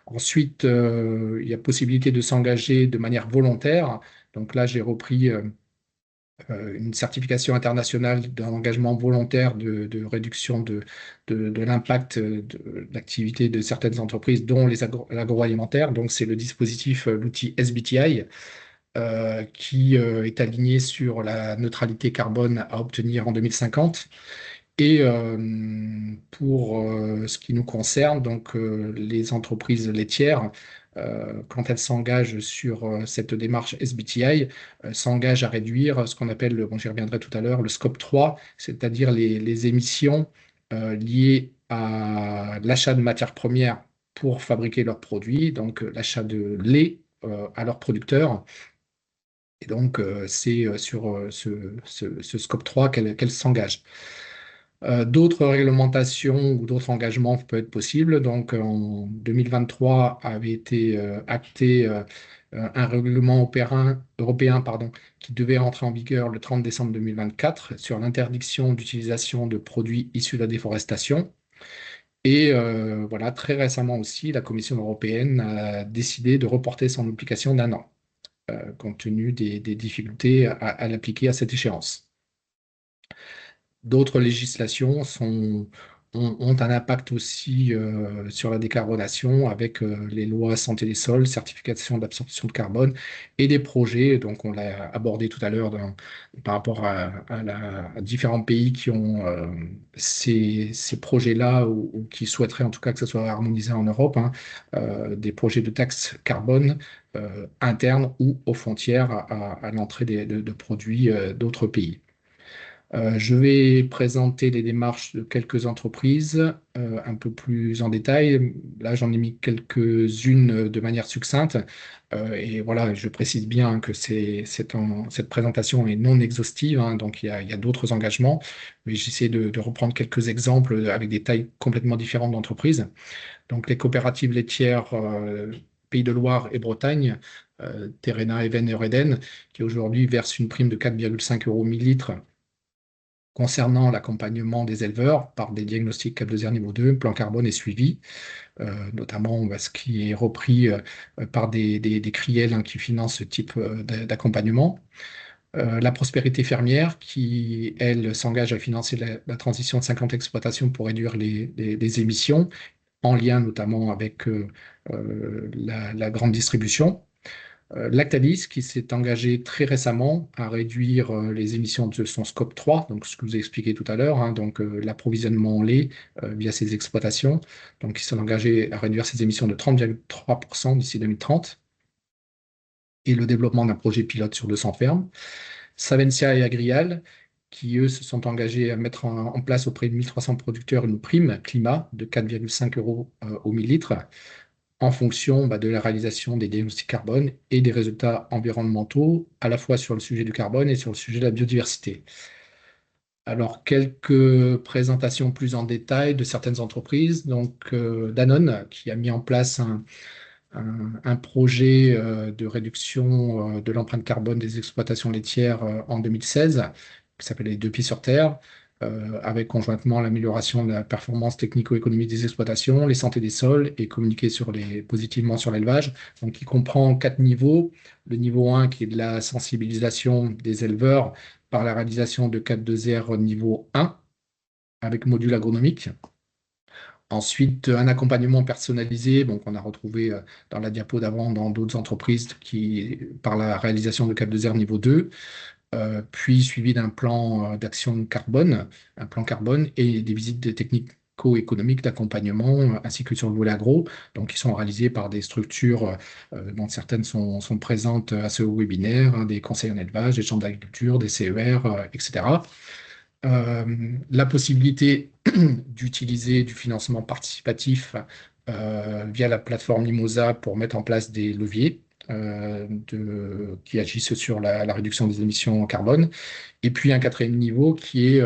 Ensuite, il y a possibilité de s'engager de manière volontaire. Donc là, j'ai repris une certification internationale d'un engagement volontaire de réduction de l'impact de l'activité de certaines entreprises, dont l'agroalimentaire. Donc, c'est le dispositif, l'outil SBTI, qui est aligné sur la neutralité carbone à obtenir en 2050. Et pour ce qui nous concerne, donc les entreprises laitières, quand elles s'engagent sur cette démarche SBTI, s'engagent à réduire ce qu'on appelle, bon, j'y reviendrai tout à l'heure, le scope 3, c'est-à-dire les émissions liées à l'achat de matières premières pour fabriquer leurs produits, donc l'achat de lait à leurs producteurs. Et donc, c'est sur ce scope 3 qu'elles s'engagent. D'autres réglementations ou d'autres engagements peuvent être possibles. Donc, en 2023 avait été acté un règlement européen, pardon, qui devait entrer en vigueur le 30 décembre 2024 sur l'interdiction d'utilisation de produits issus de la déforestation. Et voilà, très récemment aussi, la Commission européenne a décidé de reporter son application d'un an, compte tenu des difficultés à l'appliquer à cette échéance. D'autres législations ont un impact aussi sur la décarbonation avec les lois santé des sols, certification d'absorption de carbone et des projets. Donc, on l'a abordé tout à l'heure par rapport à différents pays qui ont ces projets-là ou qui souhaiteraient en tout cas que ce soit harmonisé en Europe, hein, des projets de taxes carbone internes ou aux frontières à l'entrée de produits d'autres pays. Je vais présenter les démarches de quelques entreprises un peu plus en détail. Là, j'en ai mis quelques-unes de manière succincte. Et voilà, je précise bien que cette présentation est non exhaustive, hein, donc il y a d'autres engagements. Mais j'essaie de reprendre quelques exemples avec des tailles complètement différentes d'entreprises. Donc, les coopératives laitières Pays de Loire et Bretagne, Terrena, Even et Reden, qui aujourd'hui versent une prime de 4,5 € millilitres concernant l'accompagnement des éleveurs par des diagnostics Cap 2R niveau 2, plan carbone et suivi, notamment ce qui est repris par des criels, hein, qui financent ce type d'accompagnement. La prospérité fermière qui, elle, s'engage à financer la transition de 50 exploitations pour réduire les émissions, en lien notamment avec la grande distribution. Lactalis, qui s'est engagé très récemment à réduire les émissions de son scope 3, donc ce que je vous ai expliqué tout à l'heure, hein, donc l'approvisionnement en lait via ses exploitations. Donc, ils sont engagés à réduire ses émissions de 30,3% d'ici 2030 et le développement d'un projet pilote sur 200 fermes. Savencia et Agrial, qui eux se sont engagés à mettre en place auprès de 1300 producteurs une prime climat de 4,5 € au millilitre en fonction de la réalisation des diagnostics carbone et des résultats environnementaux, à la fois sur le sujet du carbone et sur le sujet de la biodiversité. Alors, quelques présentations plus en détail de certaines entreprises. Donc, Danone, qui a mis en place un projet de réduction de l'empreinte carbone des exploitations laitières en 2016, qui s'appelle les deux pieds sur terre, avec conjointement l'amélioration de la performance technico-économique des exploitations, les santé des sols et communiquer positivement sur l'élevage. Donc, il comprend 4 niveaux. Le niveau 1 qui est de la sensibilisation des éleveurs par la réalisation de 4.2R niveau 1 avec module agronomique. Ensuite, un accompagnement personnalisé, donc on a retrouvé dans la diapo d'avant dans d'autres entreprises par la réalisation de cap 2R niveau 2, puis suivi d'un plan d'action carbone, un plan carbone et des visites technico-économiques d'accompagnement, ainsi que sur le volet agro, donc qui sont réalisées par des structures dont certaines sont présentes à ce webinaire, hein, des conseils en élevage, des chambres d'agriculture, des CER, etc. La possibilité d'utiliser du financement participatif via la plateforme Mimosa pour mettre en place des leviers qui agissent sur la réduction des émissions en carbone. Et puis un quatrième niveau qui est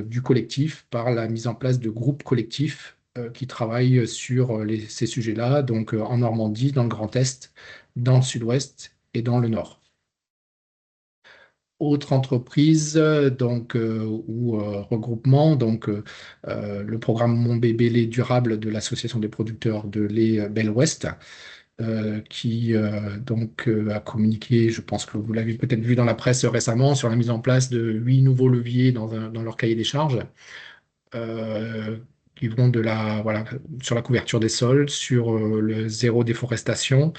du collectif par la mise en place de groupes collectifs qui travaillent sur ces sujets-là, donc en Normandie, dans le Grand Est, dans le Sud-Ouest et dans le Nord. Autre entreprise ou regroupement, le programme Mon bébé lait durable de l'Association des producteurs de lait Bell Ouest, qui a communiqué, je pense que vous l'avez peut-être vu dans la presse récemment, sur la mise en place de 8 nouveaux leviers dans leur cahier des charges, euh, qui vont sur la couverture des sols, sur le zéro déforestation,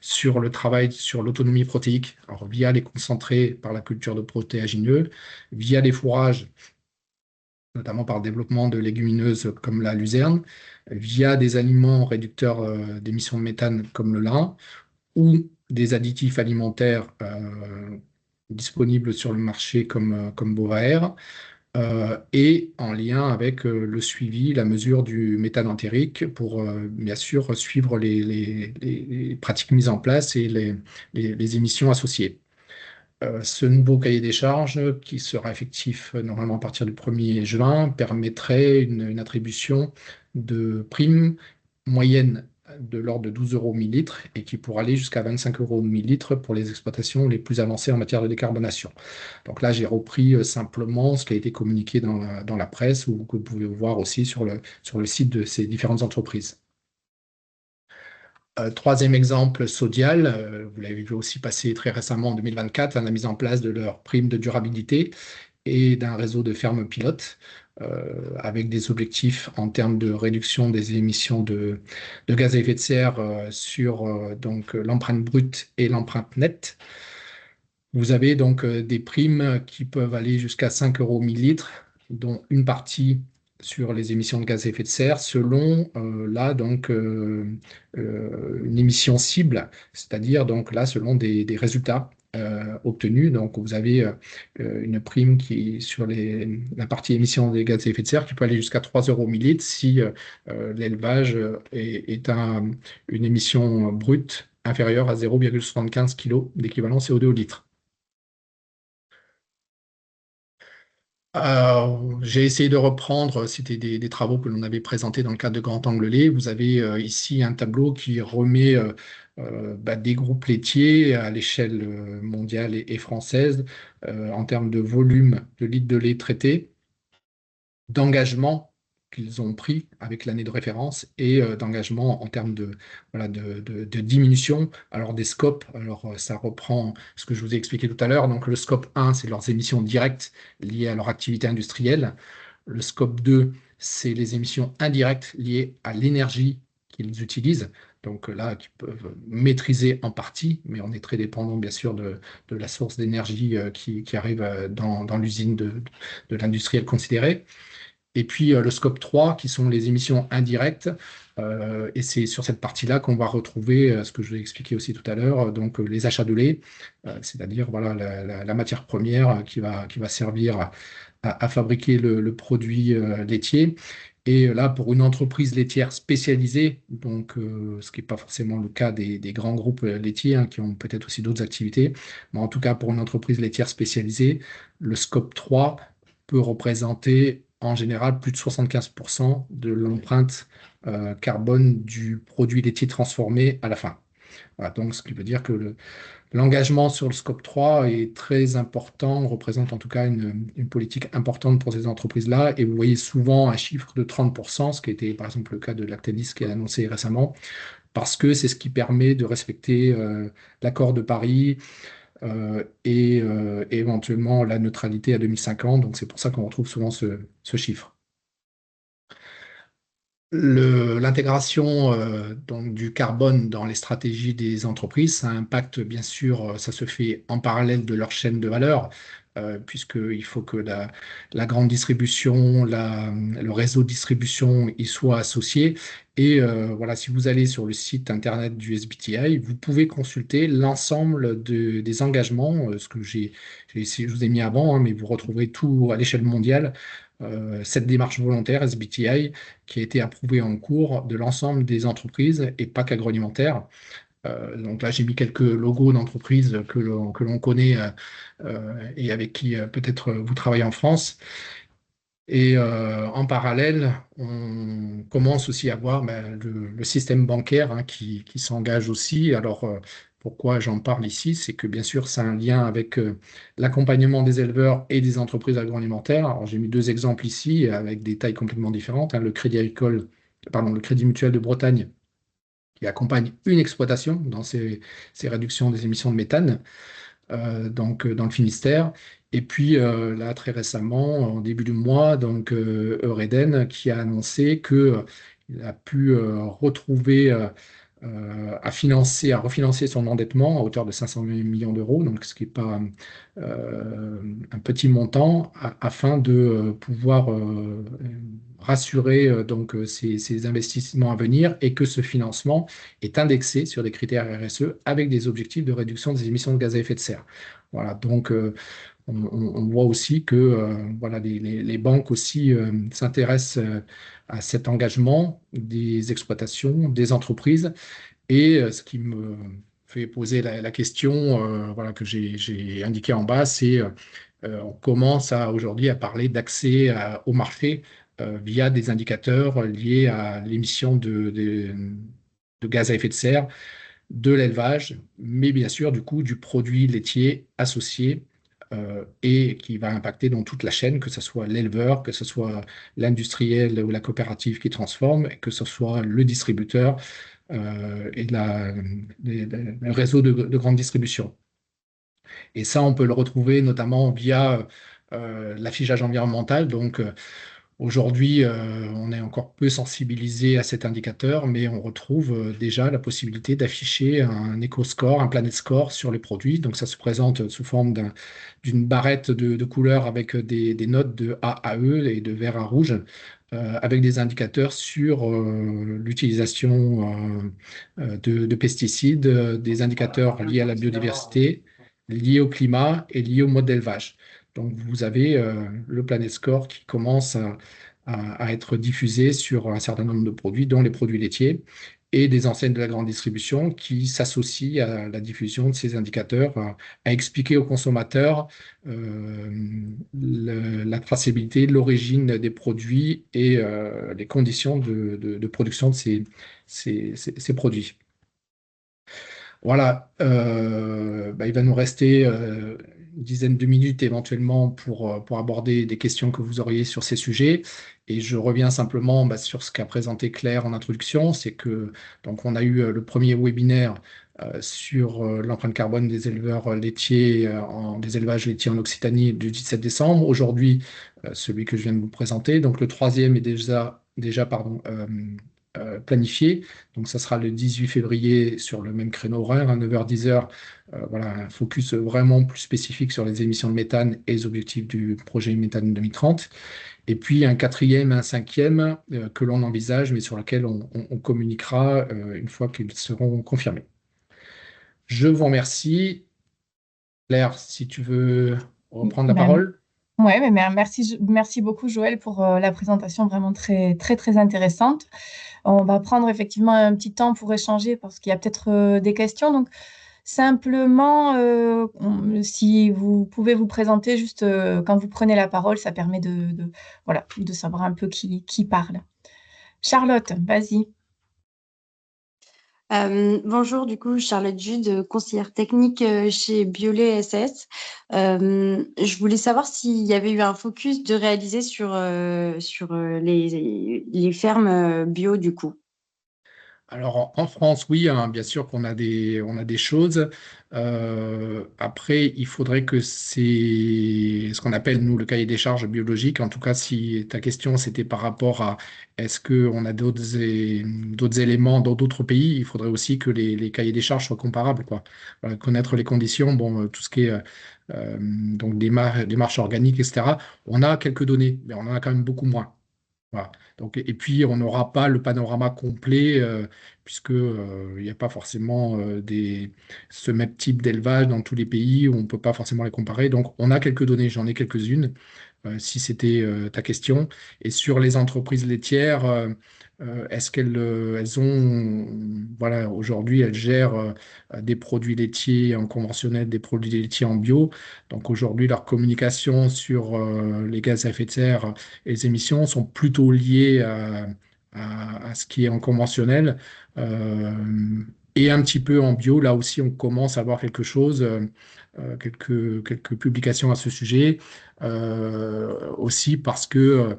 sur le travail sur l'autonomie protéique, alors via les concentrés par la culture de protéagineux, via les fourrages, notamment par le développement de légumineuses comme la luzerne, via des aliments réducteurs d'émissions de méthane comme le lin, ou des additifs alimentaires disponibles sur le marché comme Bovaer, et en lien avec le suivi, la mesure du méthane entérique pour bien sûr suivre les pratiques mises en place et les émissions associées. Ce nouveau cahier des charges, qui sera effectif normalement à partir du 1er juin, permettrait une attribution de primes moyenne de l'ordre de 12 € millilitre et qui pourra aller jusqu'à 25 € millilitre pour les exploitations les plus avancées en matière de décarbonation. Donc là, j'ai repris simplement ce qui a été communiqué dans la presse ou que vous pouvez voir aussi sur le site de ces différentes entreprises. Troisième exemple, Sodial, vous l'avez vu aussi passer très récemment en 2024, la mise en place de leur prime de durabilité et d'un réseau de fermes pilotes avec des objectifs en termes de réduction des émissions de gaz à effet de serre sur l'empreinte brute et l'empreinte nette. Vous avez donc des primes qui peuvent aller jusqu'à 5 € millilitre, dont une partie sur les émissions de gaz à effet de serre, selon une émission cible, c'est-à-dire donc là selon des résultats obtenue. Donc, vous avez une prime qui, sur la partie émission des gaz à effet de serre qui peut aller jusqu'à 3 euros millilitres si l'élevage une émission brute inférieure à 0,75 kg d'équivalent CO2 au litre. J'ai essayé de reprendre, c'était des travaux que l'on avait présentés dans le cadre de Grand Angle Lait. Vous avez ici un tableau qui remet des groupes laitiers à l'échelle mondiale et française en termes de volume de litres de lait traités, d'engagement qu'ils ont pris avec l'année de référence et d'engagement en termes voilà, de diminution. Alors des scopes, alors ça reprend ce que je vous ai expliqué tout à l'heure. Donc le scope 1, c'est leurs émissions directes liées à leur activité industrielle. Le scope 2, c'est les émissions indirectes liées à l'énergie qu'ils utilisent. Donc là, qui peuvent maîtriser en partie, mais on est très dépendant, bien sûr, de la source d'énergie qui arrive dans l'usine de l'industriel considéré. Et puis le scope 3, qui sont les émissions indirectes. Et c'est sur cette partie-là qu'on va retrouver ce que je vais expliquer aussi tout à l'heure, donc les achats de lait, c'est-à-dire voilà, la matière première qui va servir à fabriquer le produit laitier. Et là, pour une entreprise laitière spécialisée, donc ce qui n'est pas forcément le cas des grands groupes laitiers qui ont peut-être aussi d'autres activités, mais en tout cas pour une entreprise laitière spécialisée, le scope 3 peut représenter en général plus de 75% de l'empreinte carbone du produit laitier transformé à la fin. Voilà, donc, ce qui veut dire que l'engagement sur le scope 3 est très important, représente en tout cas une politique importante pour ces entreprises-là. Et vous voyez souvent un chiffre de 30%, ce qui était par exemple le cas de Lactalis qui a annoncé récemment, parce que c'est ce qui permet de respecter l'accord de Paris, et éventuellement la neutralité à 2050. Donc c'est pour ça qu'on retrouve souvent ce chiffre. L'intégration donc du carbone dans les stratégies des entreprises, ça impacte bien sûr, ça se fait en parallèle de leur chaîne de valeur, puisqu'il faut que la grande distribution, le réseau de distribution y soit associé. Et voilà, si vous allez sur le site internet du SBTI, vous pouvez consulter l'ensemble des engagements, ce que je vous ai mis avant, mais vous retrouverez tout à l'échelle mondiale. Cette démarche volontaire SBTI qui a été approuvé en cours de l'ensemble des entreprises et pas qu'agroalimentaires. Donc là, j'ai mis quelques logos d'entreprises que l'on connaît et avec qui peut-être vous travaillez en France. Et en parallèle, on commence aussi à voir le système bancaire qui s'engage aussi. Alors, pourquoi j'en parle ici? C'est que bien sûr, c'est un lien avec l'accompagnement des éleveurs et des entreprises agroalimentaires. Alors, j'ai mis deux exemples ici avec des tailles complètement différentes. Le Crédit Agricole, pardon, le Crédit Mutuel de Bretagne, qui accompagne une exploitation dans ces réductions des émissions de méthane donc dans le Finistère. Et puis là, très récemment, en début du mois, donc Eureden qui a annoncé qu'il a pu retrouver à refinancer son endettement à hauteur de 500 millions d'euros, donc ce qui n'est pas un petit montant, afin de pouvoir rassurer donc ces investissements à venir et que ce financement est indexé sur des critères RSE avec des objectifs de réduction des émissions de gaz à effet de serre. Voilà, donc on voit aussi que voilà, les banques aussi s'intéressent à cet engagement des exploitations, des entreprises, et ce qui me fait poser la question voilà, que j'ai indiquée en bas, c'est on commence aujourd'hui à parler d'accès au marché via des indicateurs liés à l'émission de gaz à effet de serre de l'élevage, mais bien sûr du coup du produit laitier associé et qui va impacter dans toute la chaîne, que ce soit l'éleveur, que ce soit l'industriel ou la coopérative qui transforme, que ce soit le distributeur et le réseau de grande distribution. Et ça, on peut le retrouver notamment via l'affichage environnemental. Donc, aujourd'hui, on est encore peu sensibilisé à cet indicateur, mais on retrouve déjà la possibilité d'afficher un éco-score, un Planet Score sur les produits. Donc ça se présente sous forme d'une barrette de couleurs avec des notes de A à E et de vert à rouge, avec des indicateurs sur l'utilisation de pesticides, des indicateurs liés à la biodiversité, liées au climat et liées au mode d'élevage. Donc, vous avez le Planet Score qui commence à être diffusé sur un certain nombre de produits, dont les produits laitiers, et des enseignes de la grande distribution qui s'associent à la diffusion de ces indicateurs, à expliquer aux consommateurs la traçabilité, l'origine des produits et les conditions de production de ces produits. Voilà, il va nous rester une dizaine de minutes éventuellement pour aborder des questions que vous auriez sur ces sujets. Et je reviens simplement sur ce qu'a présenté Claire en introduction, c'est que donc on a eu le premier webinaire sur l'empreinte carbone des éleveurs laitiers, des élevages laitiers en Occitanie du 17 décembre. Aujourd'hui, celui que je viens de vous présenter. Donc le troisième est déjà pardon, planifié. Donc, ça sera le 18 février sur le même créneau horaire, à 9h-10h. Voilà, un focus vraiment plus spécifique sur les émissions de méthane et les objectifs du projet méthane 2030. Et puis, un quatrième et un cinquième que l'on envisage, mais sur lequel on communiquera une fois qu'ils seront confirmés. Je vous remercie. Claire, si tu veux reprendre la Ben, parole. ouais, mais merci beaucoup, Joël, pour la présentation vraiment très, très, très intéressante. On va prendre effectivement un petit temps pour échanger parce qu'il y a peut-être des questions. Donc, simplement, si vous pouvez vous présenter juste quand vous prenez la parole, ça permet voilà, de savoir un peu qui parle. Charlotte, vas-y. Bonjour, du coup, Charlotte Jude, conseillère technique chez Biolay SS. Je voulais savoir s'il y avait eu un focus de réaliser sur les fermes bio, du coup. Alors en France, oui, hein, bien sûr on a des choses. Après, il faudrait que c'est ce qu'on appelle, nous, le cahier des charges biologique. En tout cas, si ta question, c'était par rapport à est-ce qu'on a d'autres éléments dans d'autres pays, il faudrait aussi que les cahiers des charges soient comparables, quoi. Voilà, connaître les conditions, bon, tout ce qui est donc démarches organiques, etc. On a quelques données, mais on en a quand même beaucoup moins. Voilà. Donc, et puis, on n'aura pas le panorama complet, puisque, il n'y a pas forcément ce même type d'élevage dans tous les pays, où on ne peut pas forcément les comparer. Donc, on a quelques données, j'en ai quelques-unes, si c'était ta question. Et sur les entreprises laitières, est-ce elles ont, voilà, aujourd'hui, elles gèrent des produits laitiers en conventionnel, des produits laitiers en bio. Donc, aujourd'hui, leur communication sur les gaz à effet de serre et les émissions sont plutôt liées à ce qui est en conventionnel. Et un petit peu en bio, là aussi, on commence à voir quelque chose, quelques publications à ce sujet, aussi parce que,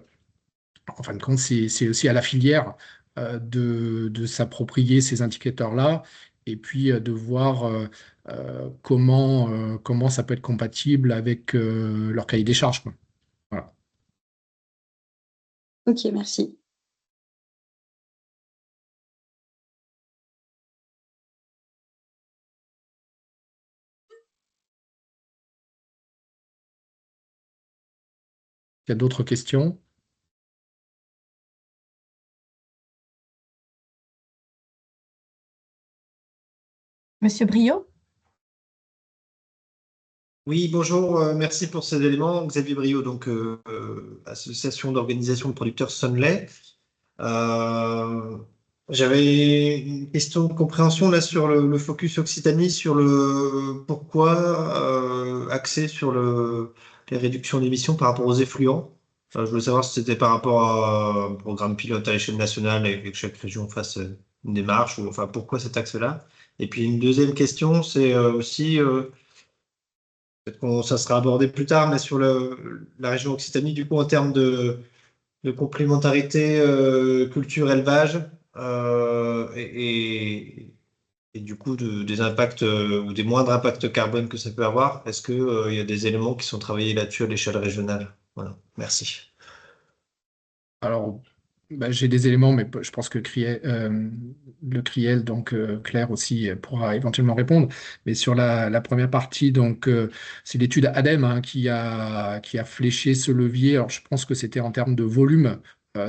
en fin de compte, c'est aussi à la filière de s'approprier ces indicateurs-là et puis de voir comment ça peut être compatible avec leur cahier des charges, quoi. Voilà. Ok, merci. Il y a d'autres questions? Monsieur Brio? Oui, bonjour, merci pour ces éléments. Xavier Brio, donc Association d'organisation de producteurs Sonlait. Euh, J'avais une question de compréhension là sur le focus Occitanie, sur le pourquoi axer sur les réductions d'émissions par rapport aux effluents. Je voulais savoir si c'était par rapport à un programme pilote à l'échelle nationale et que chaque région fasse une démarche, ou enfin pourquoi cet axe-là. Et puis une deuxième question, c'est aussi peut-être ça sera abordé plus tard, mais sur la région Occitanie, du coup, en termes de complémentarité culture-élevage et du coup des impacts ou des moindres impacts carbone que ça peut avoir, est-ce qu'il y a des éléments qui sont travaillés là-dessus à l'échelle régionale? Voilà, merci. Alors, j'ai des éléments, mais je pense que le Criel, donc Claire aussi, pourra éventuellement répondre. Mais sur la première partie, donc c'est l'étude ADEME, hein, qui a fléché ce levier. Alors, je pense que c'était en termes de volume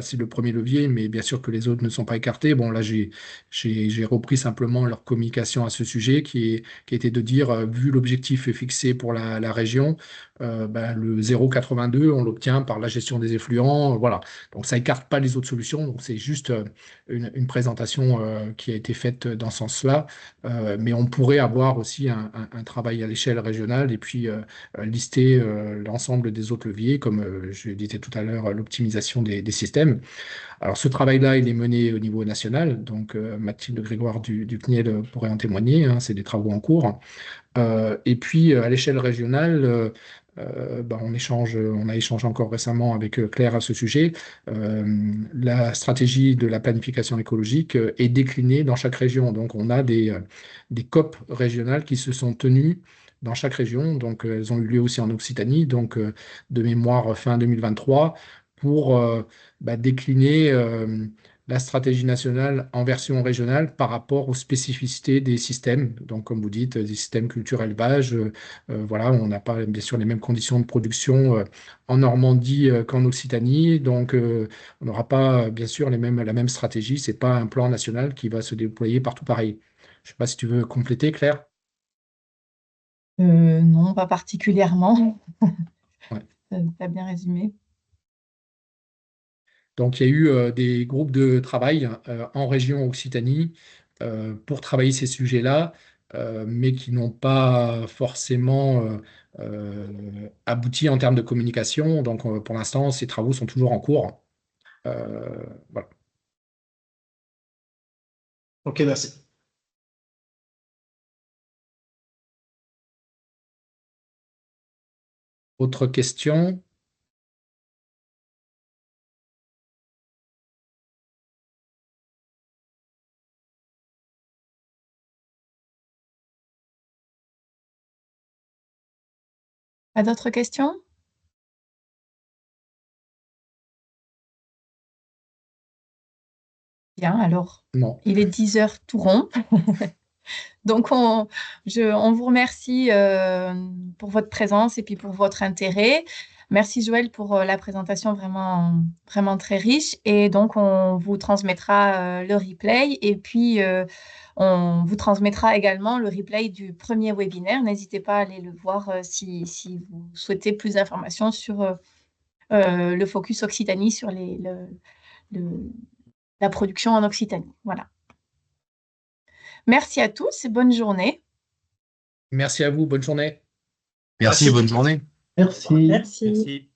C'est le premier levier, mais bien sûr que les autres ne sont pas écartés. Bon, là, j'ai repris simplement leur communication à ce sujet qui était de dire, vu l'objectif fixé pour la région, le 0,82, on l'obtient par la gestion des effluents. Voilà. Donc, ça écarte pas les autres solutions. Donc, c'est juste une présentation qui a été faite dans ce sens-là. Mais on pourrait avoir aussi un travail à l'échelle régionale et puis lister l'ensemble des autres leviers, comme je disais tout à l'heure, l'optimisation des systèmes. Alors, ce travail-là, il est mené au niveau national. Donc, Mathilde Grégoire du CNIEL pourrait en témoigner. Hein, c'est des travaux en cours. Et puis, à l'échelle régionale, on a échangé encore récemment avec Claire à ce sujet. La stratégie de la planification écologique est déclinée dans chaque région. Donc, on a des COP régionales qui se sont tenues dans chaque région. Donc, elles ont eu lieu aussi en Occitanie, donc de mémoire fin 2023, pour décliner la stratégie nationale en version régionale par rapport aux spécificités des systèmes. Donc, comme vous dites, des systèmes culture-élevage. Voilà, on n'a pas bien sûr les mêmes conditions de production en Normandie qu'en Occitanie. Donc, on n'aura pas bien sûr la même stratégie. Ce n'est pas un plan national qui va se déployer partout pareil. Je ne sais pas si tu veux compléter, Claire. Non, pas particulièrement. Ouais. Tu as bien résumé. Donc, il y a eu des groupes de travail en région Occitanie pour travailler ces sujets-là, mais qui n'ont pas forcément abouti en termes de communication. Donc, pour l'instant, ces travaux sont toujours en cours. Voilà. Ok, merci. Autre question? Pas d'autres questions? Bien, alors, Non. il est 10 heures tout rond. Donc, on vous remercie pour votre présence et puis pour votre intérêt. Merci Joël pour la présentation vraiment, vraiment très riche. Et donc, on vous transmettra le replay et puis on vous transmettra également le replay du premier webinaire. N'hésitez pas à aller le voir si vous souhaitez plus d'informations sur le focus Occitanie, sur la production en Occitanie. Voilà. Merci à tous et bonne journée. Merci à vous. Bonne journée. Merci, bonne journée. Merci. Merci. Merci.